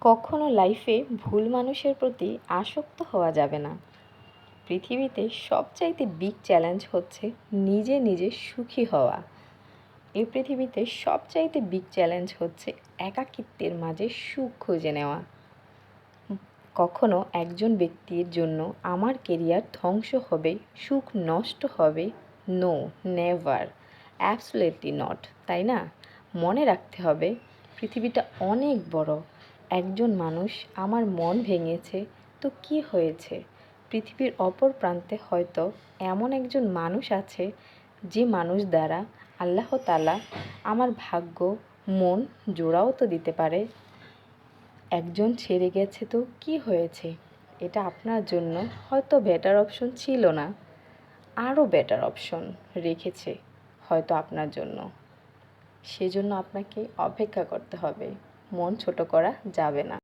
কখনো লাইফে ভুল মানুষের প্রতি আসক্ত হওয়া যাবে না। পৃথিবীতে সবচাইতে বিগ চ্যালেঞ্জ হচ্ছে নিজে নিজে সুখী হওয়া। এই পৃথিবীতে সবচাইতে বিগ চ্যালেঞ্জ হচ্ছে একাকিত্বের মাঝে সুখ খুঁজে নেওয়া। কখনো একজন ব্যক্তির জন্য আমার কেরিয়ার ধ্বংস হবে, সুখ নষ্ট হবে, নো, নেভার, অ্যাবসলিউটলি নট, তাই না? মনে রাখতে হবে পৃথিবীটা অনেক বড়। একজন মানুষ আমার মন ভেঙেছে তো কি হয়েছে? পৃথিবীর অপর প্রান্তে হয়তো এমন একজন মানুষ আছে যে মানুষ দ্বারা আল্লাহ তাআলা আমার ভাগ্য, মন জোড়াও তো দিতে পারে। একজন ছেড়ে গেছে তো কি হয়েছে? এটা আপনার জন্য হয়তো বেটার অপশন ছিল না, আরও বেটার অপশন রেখেছে হয়তো আপনার জন্য। সেজন্য আপনাকে অপেক্ষা করতে হবে, মন ছোট করা যাবে না।